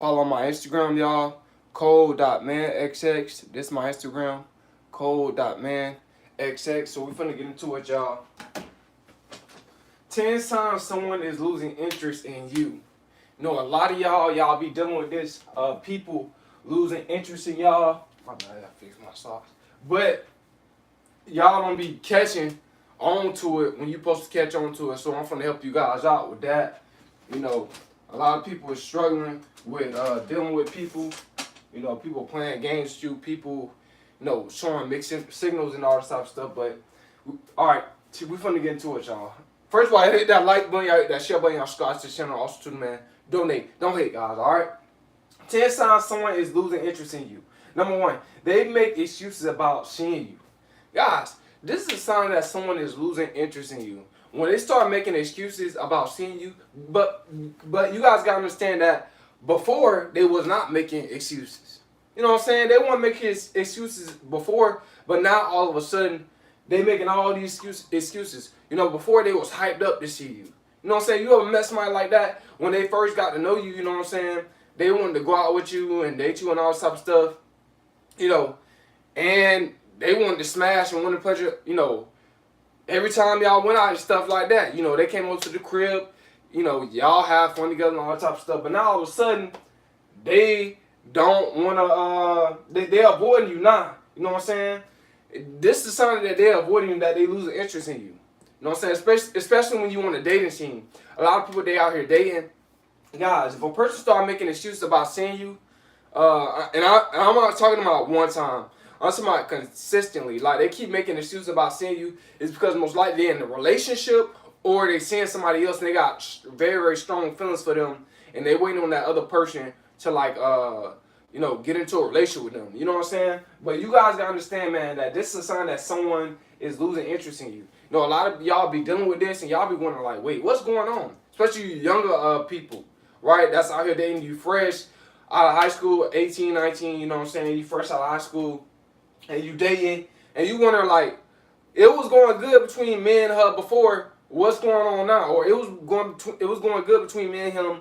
Follow my Instagram, y'all. Code.manxx. This is my Instagram. Code.manxx. So we finna get into it, y'all. 10 signs someone is losing interest in you. You know, a lot of y'all be dealing with this. People losing interest in y'all. My bad, I gotta fix my socks. But y'all don't be catching on to it when you supposed to catch on to it. So I'm gonna help you guys out with that. You know, a lot of people are struggling with dealing with people. You know, people playing games with you, people, showing mixed signals and all this type of stuff. But all right, we finna get into it, y'all. First of all, hit that like button, y'all hit that share button, y'all subscribe to the channel. Also, to the man, donate. Don't hate, guys. All right. 10 signs someone is losing interest in you. Number one, they make excuses about seeing you. Guys, this is a sign that someone is losing interest in you. When they start making excuses about seeing you, but you guys gotta understand that before they was not making excuses. You know what I'm saying? They weren't making excuses before, but now all of a sudden they making all these excuses. You know, before they was hyped up to see you. You know what I'm saying? You ever met somebody like that when they first got to know you? You know what I'm saying? They wanted to go out with you and date you and all this type of stuff. You know, and they wanted to smash and wanted to pleasure. You know, every time y'all went out and stuff like that, you know, they came over to the crib, you know, y'all have fun together and all that type of stuff. But now all of a sudden, they don't want to, they're avoiding you now. You know what I'm saying? This is something that they're avoiding you, that they lose interest in you. You know what I'm saying? Especially when you on a dating scene. A lot of people, they out here dating. Guys, if a person start making excuses about seeing you, I'm not talking about one time. I'm talking about consistently. Like, they keep making excuses about seeing you. It's because most likely they're in a relationship or they seeing somebody else and they got very, very strong feelings for them and they waiting on that other person to get into a relationship with them. You know what I'm saying? But you guys gotta understand, man, that this is a sign that someone is losing interest in you. You know, a lot of y'all be dealing with this and y'all be wondering like, wait, what's going on? Especially younger people, right? That's out here dating you fresh out of high school, 18, 19, you know what I'm saying? You fresh out of high school and you dating, and you wonder like, it was going good between me and her before. What's going on now? Or it was going good between me and him,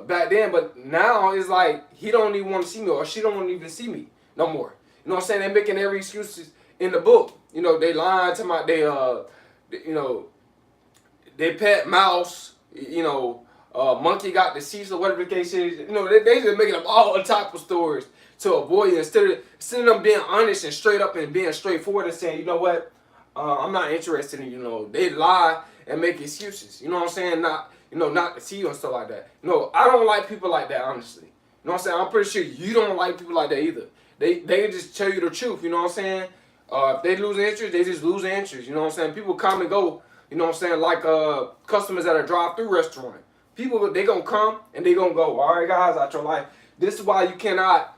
back then. But now it's like he don't even want to see me, or she don't even see me no more. You know what I'm saying? They're making every excuses in the book. You know, they lying to my they pet mouse. Monkey got deceased or whatever the case is. You know, they just making up all type of stories to avoid it instead of them being honest and straight up and being straightforward and saying, you know what, I'm not interested in you. Know, they lie and make excuses. You know what I'm saying? Not to see you and stuff like that. No, I don't like people like that, honestly. You know what I'm saying? I'm pretty sure you don't like people like that either. They just tell you the truth. You know what I'm saying? If they lose interest, they just lose interest. You know what I'm saying? People come and go. You know what I'm saying? Like customers at a drive-through restaurant. People, they gonna come and they gonna go. All right, guys, out your life. This is why you cannot.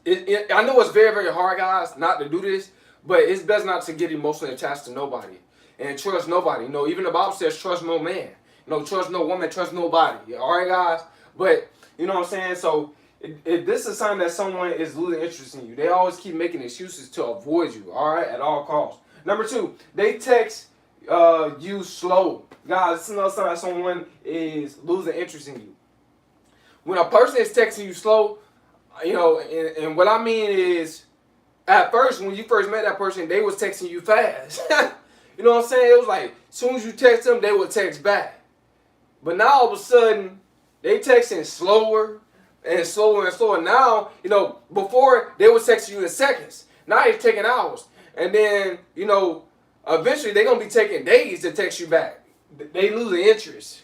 I know it's very, very hard, guys, not to do this, but it's best not to get emotionally attached to nobody and trust nobody. You know, even the Bible says trust no man. You know, trust no woman, trust nobody. All right, guys. But you know what I'm saying. So if this is a sign that someone is losing interest in you, they always keep making excuses to avoid you. All right, at all costs. Number two, they text you slow. Guys, this is another sign that someone is losing interest in you. When a person is texting you slow, you know, and what I mean is, at first, when you first met that person, they was texting you fast. You know what I'm saying? It was like, as soon as you text them, they would text back. But now, all of a sudden, they texting slower and slower and slower. Now, you know, before, they was texting you in seconds. Now, they're taking hours. And then, you know, eventually, they're going to be taking days to text you back. They losing interest.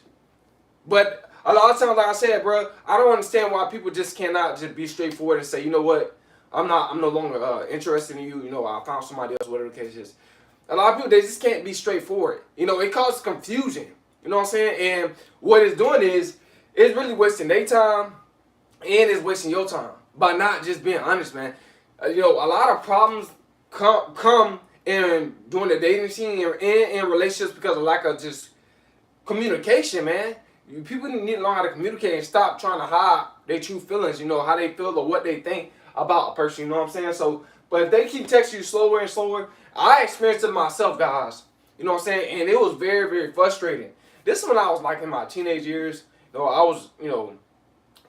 But a lot of times, like I said, bro, I don't understand why people just cannot just be straightforward and say, you know what, I'm no longer interested in you. You know, I found somebody else, whatever the case is. A lot of people, they just can't be straightforward. You know, it causes confusion. You know what I'm saying? And what it's doing is, it's really wasting their time and it's wasting your time by not just being honest, man. You know, a lot of problems come in during the dating scene and in relationships because of lack of just communication, man. People need to learn how to communicate and stop trying to hide their true feelings, you know, how they feel or what they think about a person, you know what I'm saying? So, but if they keep texting you slower and slower, I experienced it myself, guys. You know what I'm saying? And it was very, very frustrating. This is when I was like in my teenage years. You know, I was,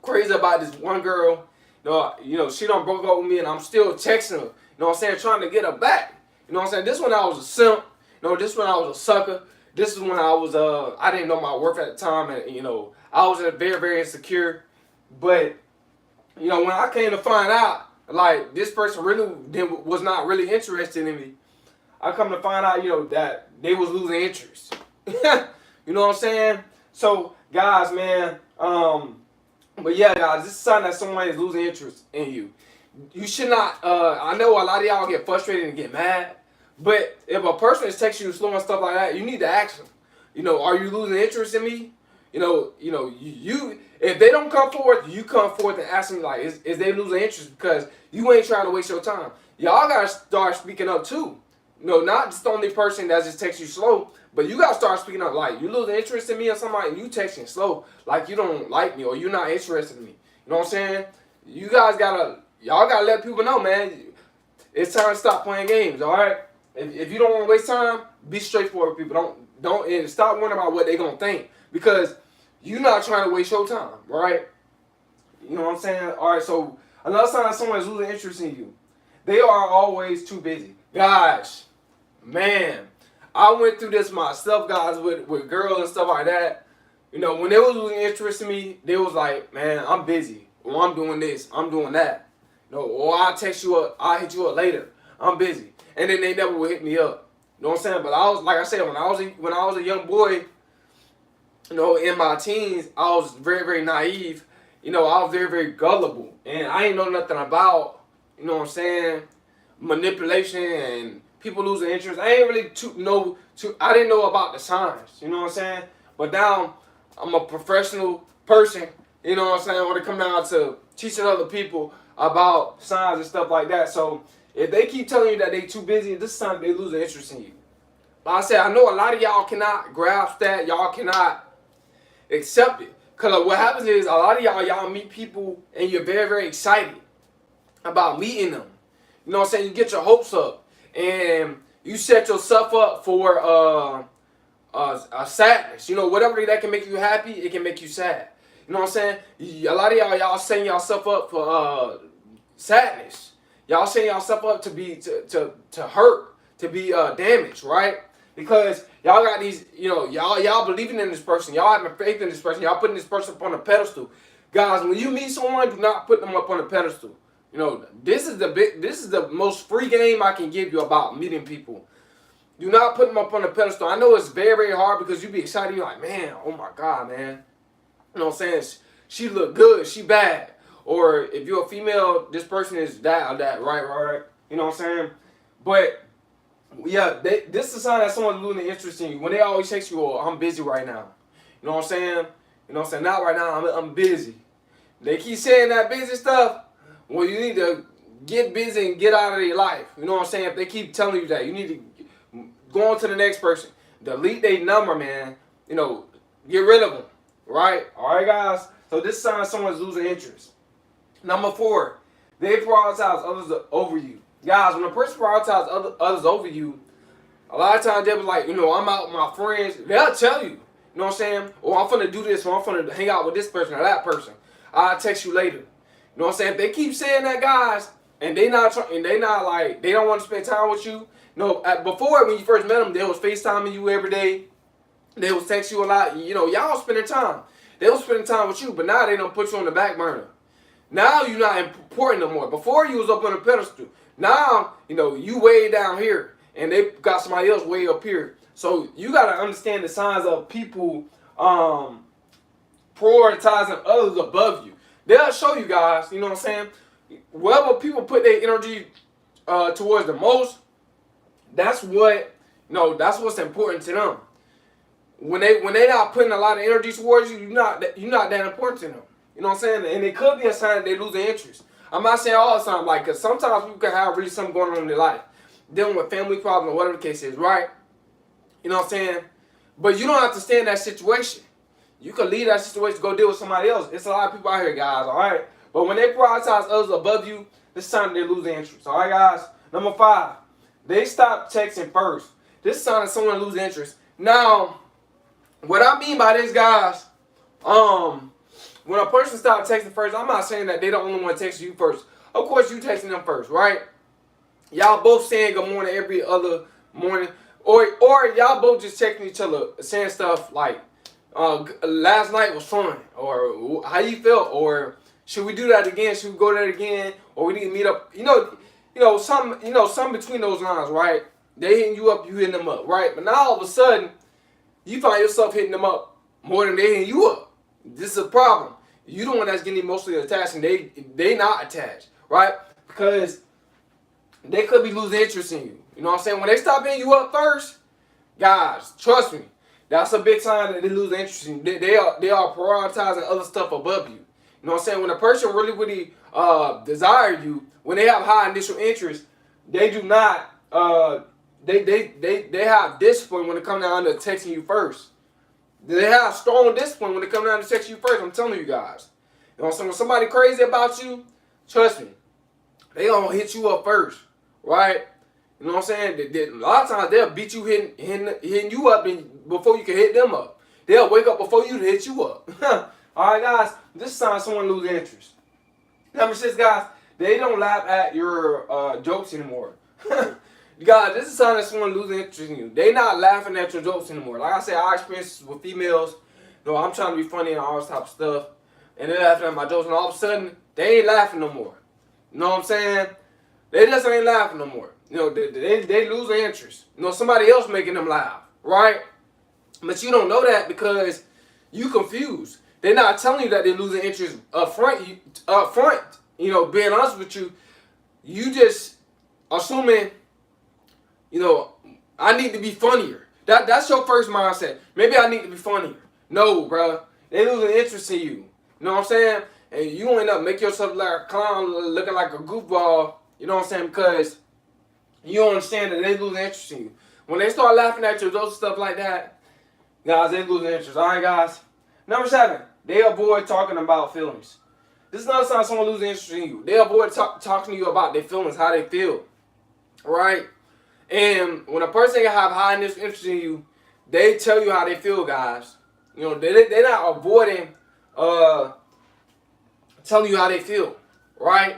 crazy about this one girl. She done broke up with me, and I'm still texting her. You know what I'm saying? Trying to get her back. You know what I'm saying? This when I was a simp. This when I was a sucker. This is when I didn't know my worth at the time, and I was very, very insecure. But when I came to find out, like, this person really was not really interested in me, I come to find out, that they was losing interest. You know what I'm saying? So, guys, man, but yeah, guys, this is a sign that someone is losing interest in you. You should not, I know a lot of y'all get frustrated and get mad, but if a person is texting you slow and stuff like that, you need to ask them, are you losing interest in me? You if they don't come forward, you come forward and ask them, like, is they losing interest, because you ain't trying to waste your time. Y'all gotta start speaking up too. Not just the only person that just texts you slow, but you gotta start speaking up. Like, you losing interest in me or somebody, and you texting slow, like you don't like me or you're not interested in me. You know what I'm saying? Y'all gotta let people know, man. It's time to stop playing games. All right. If you don't want to waste time, be straightforward with people. Don't and stop worrying about what they're gonna think, because you're not trying to waste your time, right? You know what I'm saying? All right. So another sign that someone is losing interest in you, they are always too busy. Guys, man, I went through this myself, guys, with girls and stuff like that. When they was losing interest in me, they was like, man, I'm busy. Or I'm doing this. I'm doing that. Or I'll text you up. I'll hit you up later. I'm busy. And then they never would hit me up. You know what I'm saying? But I was, like I said, when I was a young boy, in my teens, I was very, very naive. I was very, very gullible. And I ain't know nothing about, what I'm saying, manipulation and people losing interest. I ain't really I didn't know about the signs. You know what I'm saying? But now I'm a professional person. You know what I'm saying? When it come down to teaching other people about signs and stuff like that. So if they keep telling you that they too busy, this is time they losing interest in you. Like I said, I know a lot of y'all cannot grasp that. Y'all cannot accept it. Because what happens is a lot of y'all meet people and you're very, very excited about meeting them. You know what I'm saying? You get your hopes up and you set yourself up for a sadness. Whatever that can make you happy, it can make you sad. You know what I'm saying? A lot of y'all setting yourself up for sadness. Y'all setting yourself up to be to hurt, to be damaged, right? Because y'all got these, y'all believing in this person, y'all having faith in this person, y'all putting this person up on a pedestal. Guys, when you meet someone, do not put them up on a pedestal. This is the most free game I can give you about meeting people. Do not put them up on a pedestal. I know it's very, very hard because you be excited. You're like, man, oh my God, man. You know what I'm saying? She look good, she bad. Or if you're a female, this person is that or that, right? You know what I'm saying? But yeah, this is a sign that someone's losing interest in you. When they always text you, oh, I'm busy right now. You know what I'm saying? Not right now, I'm busy. They keep saying that busy stuff. Well, you need to get busy and get out of their life. You know what I'm saying? If they keep telling you that, you need to go on to the next person. Delete their number, man. Get rid of them. Right? All right, guys? So this sign someone's losing interest. Number 4, they prioritize others over you. Guys, when a person prioritizes others over you, a lot of times they'll be like, I'm out with my friends. They'll tell you, you know what I'm saying? Or I'm finna do this, or I'm finna hang out with this person or that person. I'll text you later. You know what I'm saying? If they keep saying that, guys, and they don't want to spend time with you. Before, when you first met them, they was FaceTiming you every day. They was text you a lot. Y'all spending time. They was spending time with you, but now they don't put you on the back burner. Now you're not important no more. Before you was up on a pedestal. Now, you way down here, and they got somebody else way up here. So you got to understand the signs of people prioritizing others above you. They'll show you guys, you know what I'm saying? Wherever people put their energy towards the most, that's what's important to them. When they not putting a lot of energy towards you, you're not that important to them. You know what I'm saying? And it could be a sign that they lose their interest. I'm not saying all the time, because sometimes people can have really something going on in their life, dealing with family problems or whatever the case is, right? You know what I'm saying? But you don't have to stay in that situation. You can leave that situation, go deal with somebody else. It's a lot of people out here, guys, all right? But when they prioritize others above you, this time they lose their interest, all right, guys? Number 5, they stop texting first. This sign that someone loses interest. Now, what I mean by this, guys, when a person starts texting first, I'm not saying that they the only one texting you first. Of course, you texting them first, right? Y'all both saying good morning every other morning, or y'all both just texting each other, saying stuff like, "Last night was fun," or "How you felt," or "Should we do that again? Should we go there again?" Or "We need to meet up." Some between those lines, right? They hitting you up, you hitting them up, right? But now all of a sudden, you find yourself hitting them up more than they hitting you up. This is a problem. You the one that's getting emotionally attached, and they not attached, right? Because they could be losing interest in you. You know what I'm saying? When they stop hitting you up first, guys, trust me, that's a big sign that they lose interest in you. They are prioritizing other stuff above you. You know what I'm saying? When a person really desire you, when they have high initial interest, they do not they have discipline when it comes down to texting you first. They have strong discipline when it comes down to texting you first. I'm telling you guys. You know what I'm saying? When somebody crazy about you, trust me, they gonna hit you up first, right? You know what I'm saying? A lot of times they'll beat you hitting you up before you can hit them up. They'll wake up before you to hit you up. All right, guys. This is sign someone lose interest. Number 6, guys. They don't laugh at your jokes anymore. Guys, this is a sign that someone losing interest in you. They not laughing at your jokes anymore. Like I said, I experience this with females. You know, I'm trying to be funny and all this type of stuff, and they're laughing at my jokes, and all of a sudden they ain't laughing no more. You know what I'm saying? They just ain't laughing no more. You know, they lose their interest. You know, somebody else making them laugh, right? But you don't know that because you confused. They're not telling you that they're losing interest up front. You know, being honest with you, you just assuming, you know, I need to be funnier. That's your first mindset. Maybe I need to be funnier. No, bro. They losing interest in you. You know what I'm saying? And you end up making yourself like a clown, looking like a goofball. You know what I'm saying? Because you don't understand that they losing interest in you. When they start laughing at you, those stuff like that, guys, they losing interest. All right, guys. Number 7, they avoid talking about feelings. This is another sign someone losing interest in you. They avoid talking to you about their feelings, how they feel, right? And when a person have high initial interest in you, they tell you how they feel, guys. You know, they're not avoiding telling you how they feel, right?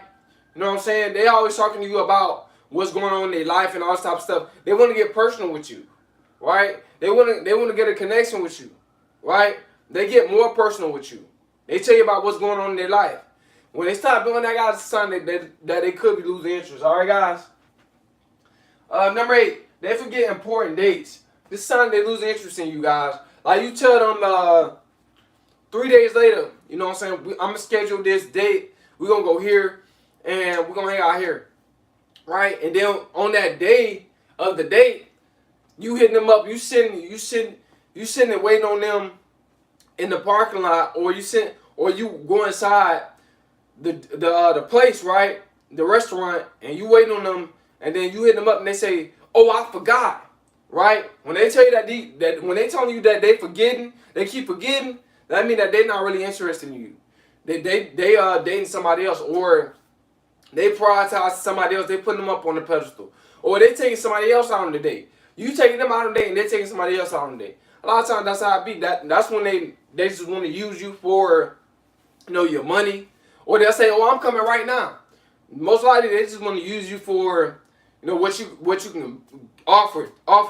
You know what I'm saying? They always talking to you about what's going on in their life and all this type of stuff. They want to get personal with you, right? They want to get a connection with you, right? They get more personal with you. They tell you about what's going on in their life. When they stop doing that, guys, it's a sign that they could be losing interest. All right, guys? Number 8, they forget important dates. This is a sign they lose interest in you, guys. Like you tell them 3 days later, you know what I'm saying, I'm going to schedule this date. We're going to go here, and we're going to hang out here. Right? And then on that day of the date, you hitting them up. You sitting and waiting on them in the parking lot, or you go inside the place, right? The restaurant, and you waiting on them, and then you hit them up and they say, "Oh, I forgot." Right? When they tell you that when they telling you that they keep forgetting, that means that they're not really interested in you. They dating somebody else, or they prioritize somebody else. They putting them up on the pedestal, or they taking somebody else out on the date. You taking them out on the date, and they taking somebody else out on the date. A lot of times that's how it be. That's when they just want to use you for, you know, your money, or they'll say, "Oh, I'm coming right now." Most likely they just want to use you for, you know, what you can offer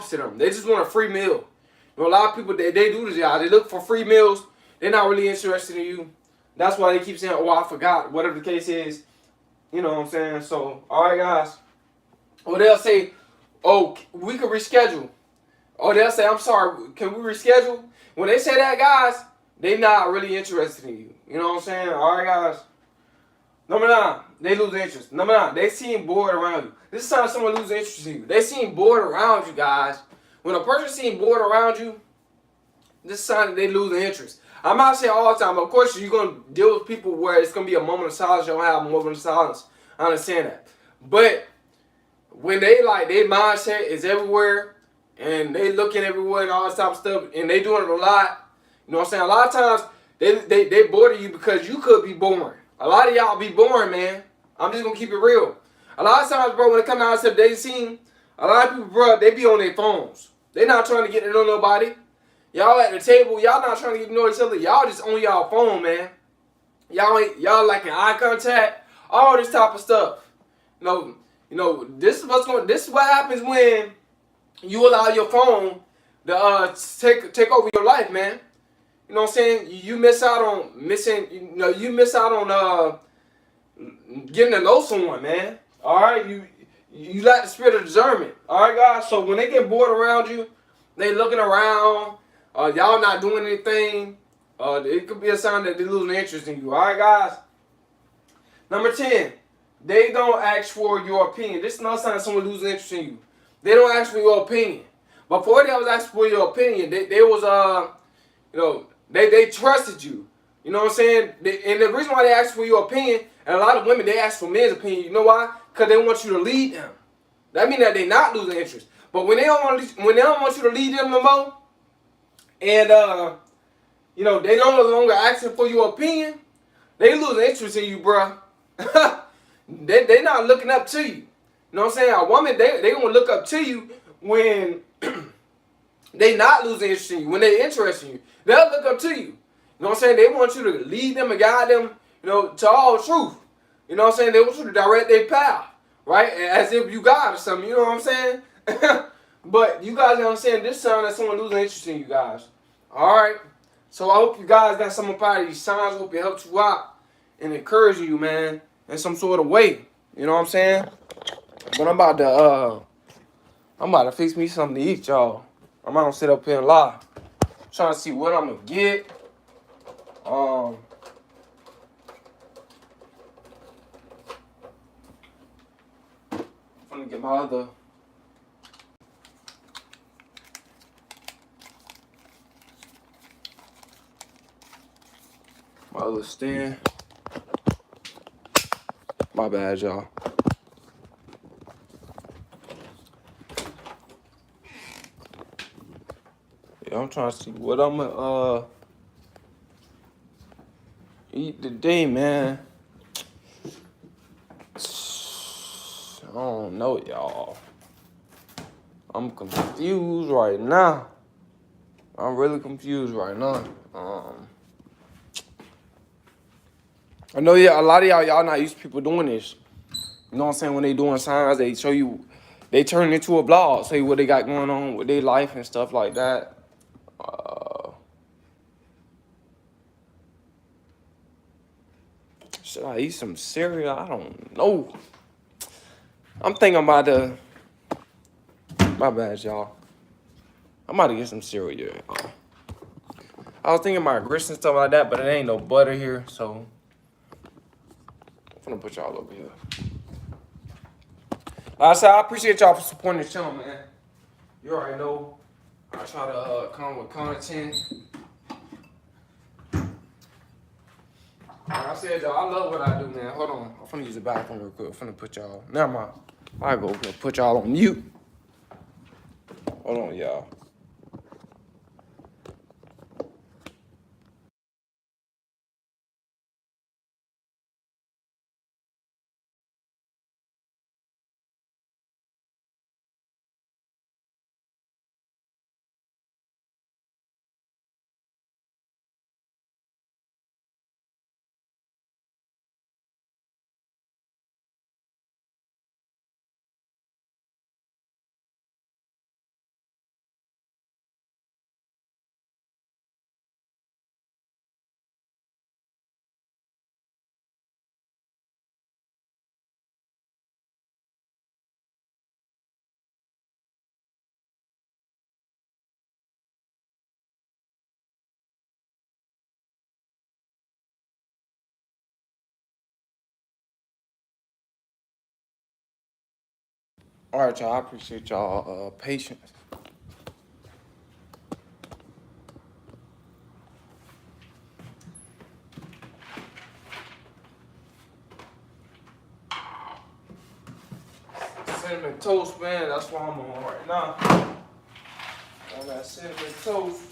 to them. They just want a free meal. You know, a lot of people they do this, y'all. They look for free meals. They're not really interested in you. That's why they keep saying, "Oh, I forgot." Whatever the case is, you know what I'm saying. So, all right, guys. Or they'll say, "Oh, we can reschedule." Or they'll say, "I'm sorry, can we reschedule?" When they say that, guys, they not really interested in you. You know what I'm saying? All right, guys. Number 9, they lose interest. Number 9, they seem bored around you. This is how someone loses interest in you. They seem bored around you, guys. When a person seems bored around you, this is a sign that they lose interest. I'm not saying all the time, but of course you're going to deal with people where it's going to be a moment of silence. You don't have a moment of silence. I understand that. But when they their mindset is everywhere, and they looking everywhere and all this type of stuff, and they doing it a lot, you know what I'm saying? A lot of times they bore you because you could be boring. A lot of y'all be boring, man. I'm just going to keep it real. A lot of times, bro, when it comes down to dating scene, a lot of people, bro, they be on their phones. They not trying to get to know nobody. Y'all at the table, y'all not trying to get to know each other. Y'all just on y'all phone, man. y'all lacking eye contact, all this type of stuff. This is what happens when you allow your phone to take over your life, man. You know what I'm saying? You miss out on getting to know someone, man. All right, you lack the spirit of discernment. All right, guys. So when they get bored around you, they looking around. Y'all not doing anything. It could be a sign that they're losing interest in you. All right, guys. Number 10, they don't ask for your opinion. This is not a sign of someone losing interest in you. They don't ask for your opinion. Before they was asking for your opinion, they was they trusted you. You know what I'm saying? And the reason why they ask for your opinion, and a lot of women, they ask for men's opinion. You know why? Because they want you to lead them. That means that they're not losing interest. But when they don't want you to lead them no more, and they no longer asking for your opinion, they losing interest in you, bruh. they not looking up to you. You know what I'm saying? A woman, they gonna look up to you when they not losing interest in you. When they interested in you, they'll look up to you. You know what I'm saying? They want you to lead them and guide them, to all truth. You know what I'm saying? They want you to direct their path, right? As if you God or something. You know what I'm saying? But you guys know what I'm saying? This sign that someone losing interest in you guys. All right. So I hope you guys got some part of these signs. I hope it helps you out and encourage you, man, in some sort of way. You know what I'm saying? But I'm about to fix me something to eat, y'all. I'm gonna sit up here and lie. Trying to see what I'm gonna get. I'm gonna get my other stand. My bad, y'all. Yeah, I'm trying to see what I'm gonna eat today, man. I don't know, y'all. I'm confused right now. I'm really confused right now. I know, a lot of y'all not used to people doing this. You know what I'm saying? When they doing signs, they show you, they turn it into a blog, say what they got going on with their life and stuff like that. Should I eat some cereal? I don't know. I'm thinking about my bad, y'all. I'm about to get some cereal. I was thinking about grits and stuff like that, but it ain't no butter here, so I'm gonna put y'all over here. Like I said, I appreciate y'all for supporting the channel, man. You already know I try to come with content. Like I said, y'all, I love what I do, man. Hold on, I'm finna use the bathroom real quick. I'm finna put y'all. Never mind. I go put y'all on mute. Hold on, y'all. All right, y'all. I appreciate y'all patience. Cinnamon toast, man. That's what I'm on right now. On that cinnamon toast.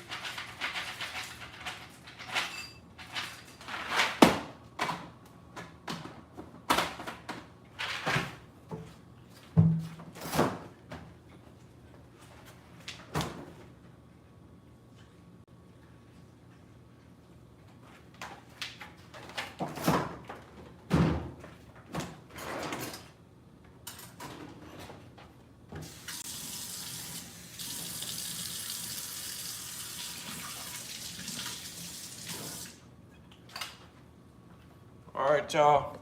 All right, y'all.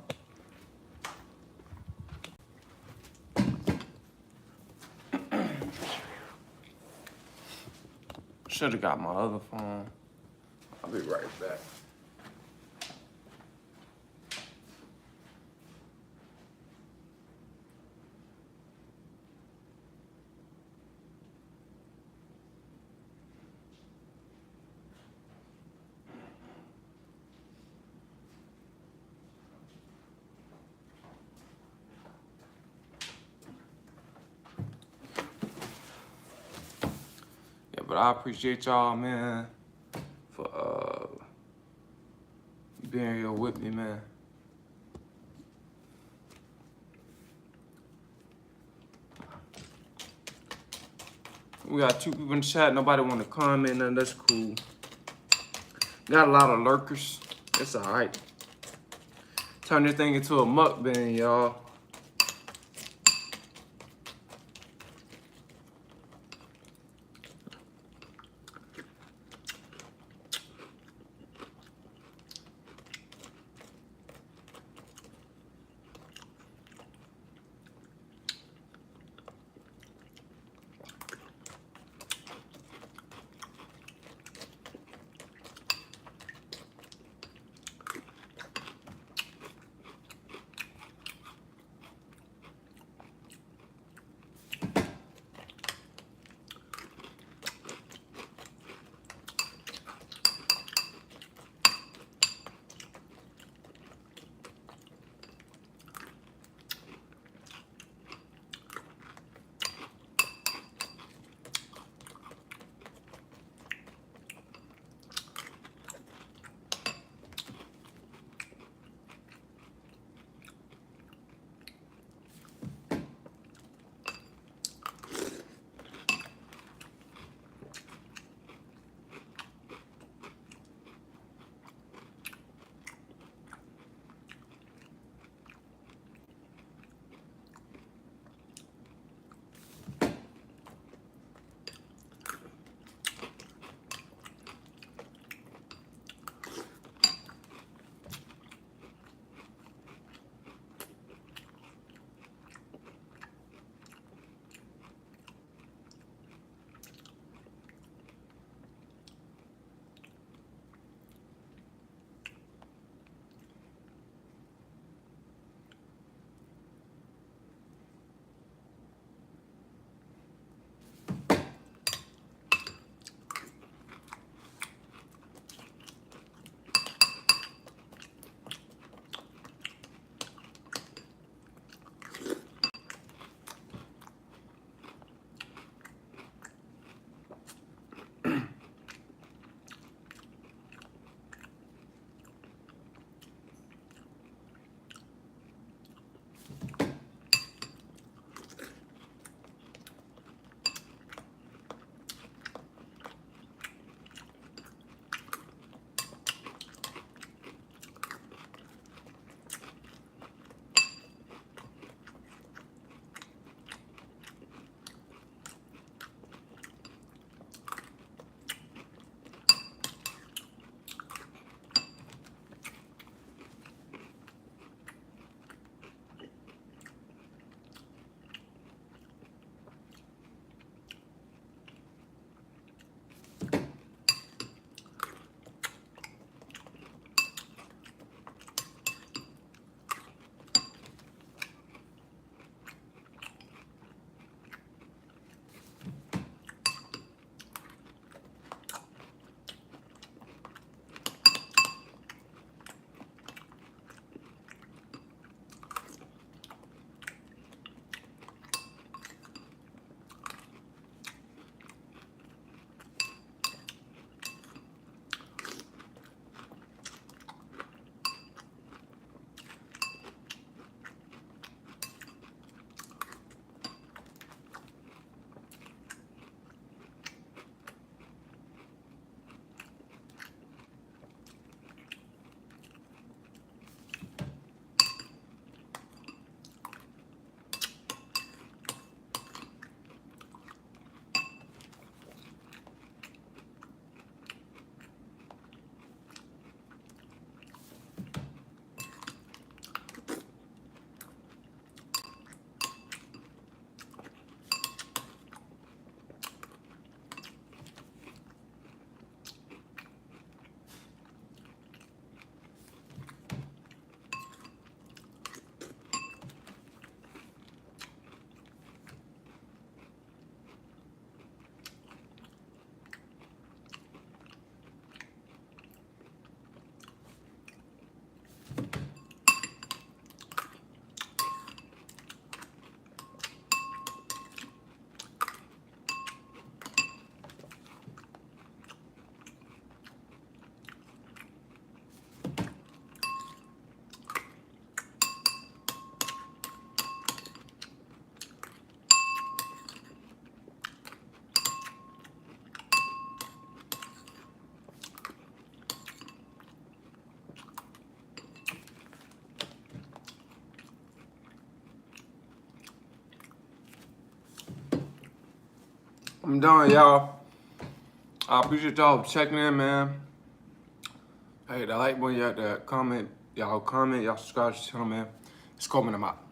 Should have got my other phone. I'll be right back. Yeah, but I appreciate y'all, man, for being here with me, man. We got 2 people in the chat. Nobody want to comment, and that's cool. Got a lot of lurkers. It's all right. Turn this thing into a mukbang, y'all. I'm done, y'all. I appreciate y'all checking in, man. Hey, the like button, y'all, the comment, y'all subscribe to the channel, man. It's coming, I'm out.